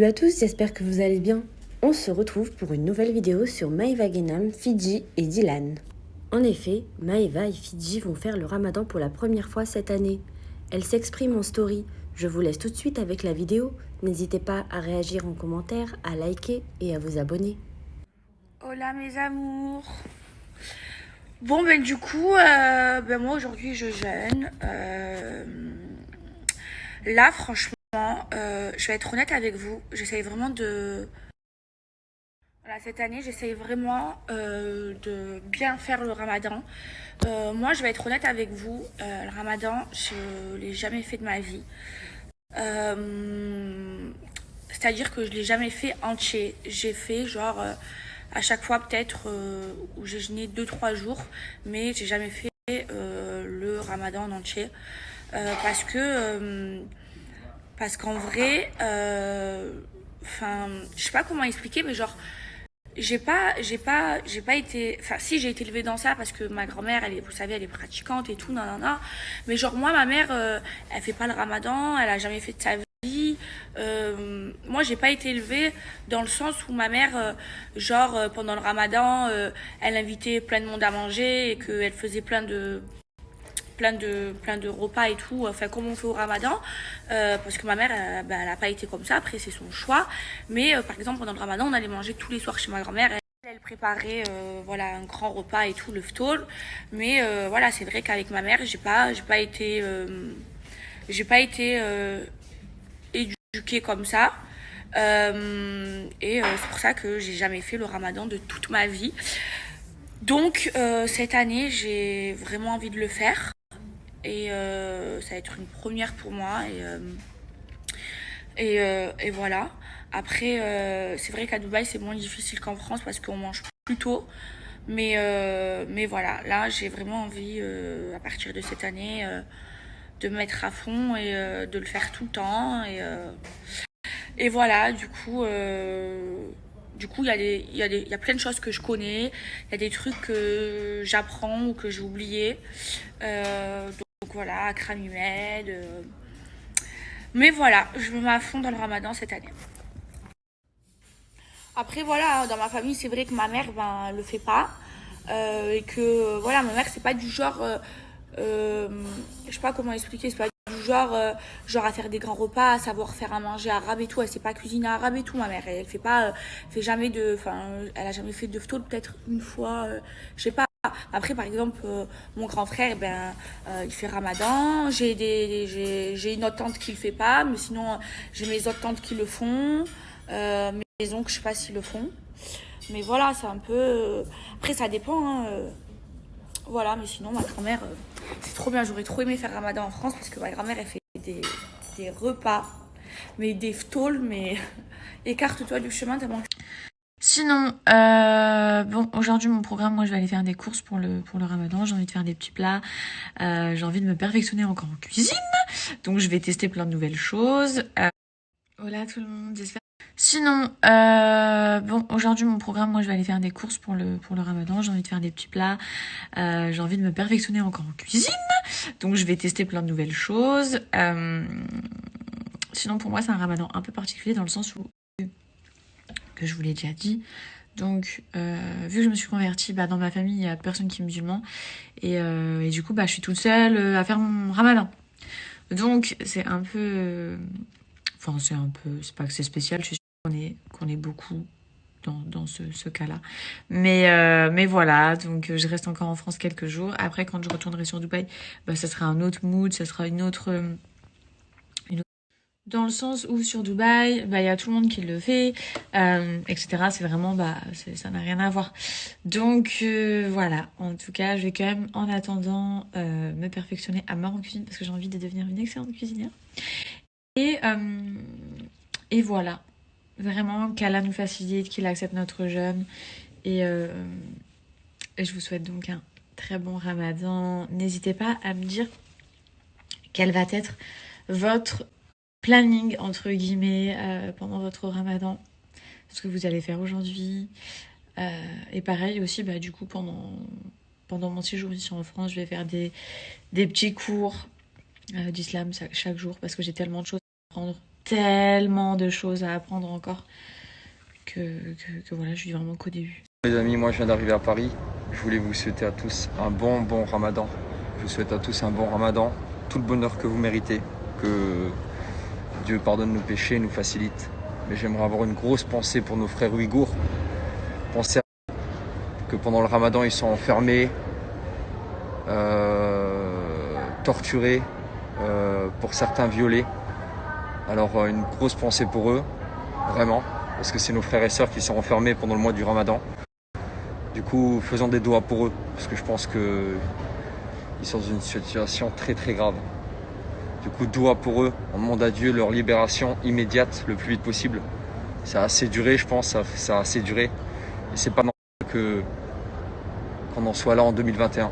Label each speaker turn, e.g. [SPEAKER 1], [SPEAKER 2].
[SPEAKER 1] Salut à tous, j'espère que vous allez bien. On se retrouve pour une nouvelle vidéo sur Maeva Genam, Fidji et Dylan. En effet, Maeva et Fidji vont faire le ramadan pour la première fois cette année. Elles s'expriment en story. Je vous laisse tout de suite avec la vidéo. N'hésitez pas à réagir en commentaire, à liker et à vous abonner.
[SPEAKER 2] Hola mes amours. Bon du coup, moi aujourd'hui je jeûne. Là franchement, je vais être honnête avec vous. J'essaye vraiment de... Voilà, cette année j'essaye vraiment de bien faire le ramadan. Moi je vais être honnête avec vous. Le ramadan, je l'ai jamais fait de ma vie. C'est-à-dire que je l'ai jamais fait entier. J'ai fait genre à chaque fois peut-être où j'ai jeûné 2-3 jours, mais j'ai jamais fait le ramadan en entier parce qu'en vrai, enfin, je sais pas comment expliquer, mais genre j'ai pas été, enfin si j'ai été élevée dans ça parce que ma grand-mère, elle est, vous savez, elle est pratiquante et tout, nanana. Mais genre moi, ma mère, elle fait pas le ramadan, elle a jamais fait de sa vie. Moi, j'ai pas été élevée dans le sens où ma mère, pendant le ramadan, elle invitait plein de monde à manger et qu'elle faisait plein de repas et tout, enfin comme on fait au ramadan, parce que ma mère elle a pas été comme ça, après c'est son choix, mais par exemple pendant le ramadan on allait manger tous les soirs chez ma grand-mère, elle préparait voilà un grand repas et tout, le ftoul, mais voilà, c'est vrai qu'avec ma mère j'ai pas été éduquée comme ça. C'est pour ça que j'ai jamais fait le ramadan de toute ma vie. Donc cette année j'ai vraiment envie de le faire. Et ça va être une première pour moi. Et voilà. Après, c'est vrai qu'à Dubaï, c'est moins difficile qu'en France parce qu'on mange plus tôt. Mais voilà, là, j'ai vraiment envie, à partir de cette année, de me mettre à fond et de le faire tout le temps. Et voilà, du coup, il y a plein de choses que je connais. Il y a des trucs que j'apprends ou que j'ai oubliés. Donc voilà, crème humide. Mais voilà, je me mets à fond dans le ramadan cette année. Après voilà, dans ma famille, c'est vrai que ma mère, ben, le fait pas. Et que voilà, ma mère, c'est pas du genre. Euh, je sais pas comment expliquer, c'est pas du genre à faire des grands repas, à savoir faire à manger arabe et tout. Elle sait pas cuisiner arabe et tout, ma mère. Elle fait pas, fait jamais de, enfin, elle a jamais fait de ftoul, peut-être une fois, je sais pas. Après, par exemple, mon grand frère, ben, il fait Ramadan. J'ai une autre tante qui le fait pas, mais sinon, j'ai mes autres tantes qui le font. Mes oncles, je sais pas s'ils le font. Mais voilà, c'est un peu. Après, ça dépend. Hein, voilà, mais sinon, ma grand-mère, c'est trop bien. J'aurais trop aimé faire Ramadan en France parce que ma grand-mère, elle fait des repas, mais des ftôles, mais écarte-toi du chemin tellement.
[SPEAKER 3] Sinon, bon, aujourd'hui, mon programme, moi, je vais aller faire des courses pour le ramadan. J'ai envie de faire des petits plats. J'ai envie de me perfectionner encore en cuisine. Donc, je vais tester plein de nouvelles choses. Hola tout le monde, j'espère. Sinon, bon, aujourd'hui, mon programme, moi, je vais aller faire des courses pour le ramadan. J'ai envie de faire des petits plats. J'ai envie de me perfectionner encore en cuisine. Donc, je vais tester plein de nouvelles choses. Sinon, pour moi, c'est un ramadan un peu particulier dans le sens où, que je vous l'ai déjà dit. Donc, vu que je me suis convertie, dans ma famille, il n'y a personne qui est musulman. Et du coup, je suis toute seule à faire mon ramadan. Donc, c'est un peu... Enfin, c'est un peu... C'est pas que c'est spécial, je suis sûre qu'on est beaucoup dans ce cas-là. Mais voilà, donc je reste encore en France quelques jours. Après, quand je retournerai sur Dubaï, ça sera un autre mood, ça sera une autre... Dans le sens où sur Dubaï, il y a tout le monde qui le fait, etc. C'est vraiment, ça n'a rien à voir. Donc voilà, en tout cas, je vais quand même, en attendant, me perfectionner à mort en cuisine parce que j'ai envie de devenir une excellente cuisinière. Et, et voilà, vraiment qu'Allah nous facilite, qu'il accepte notre jeûne. Et je vous souhaite donc un très bon ramadan. N'hésitez pas à me dire quel va être votre planning entre guillemets pendant votre ramadan, ce que vous allez faire aujourd'hui, et pareil aussi du coup pendant mon séjour ici en France, je vais faire des petits cours d'islam chaque jour parce que j'ai tellement de choses à apprendre tellement de choses à apprendre encore que voilà, je suis vraiment qu'au début.
[SPEAKER 4] Les amis, moi je viens d'arriver à Paris. Je voulais vous souhaiter à tous un bon ramadan. Je vous souhaite à tous un bon ramadan, tout le bonheur que vous méritez, que Dieu pardonne nos péchés, nous facilite. Mais j'aimerais avoir une grosse pensée pour nos frères ouïghours. Pensez que pendant le ramadan, ils sont enfermés, torturés, pour certains violés. Alors une grosse pensée pour eux, vraiment, parce que c'est nos frères et sœurs qui sont enfermés pendant le mois du ramadan. Du coup, faisons des doigts pour eux, parce que je pense qu'ils sont dans une situation très grave. Du coup, doigts pour eux, on demande à Dieu leur libération immédiate, le plus vite possible. Ça a assez duré, je pense, ça a assez duré. Et c'est pas normal qu'on en soit là en 2021.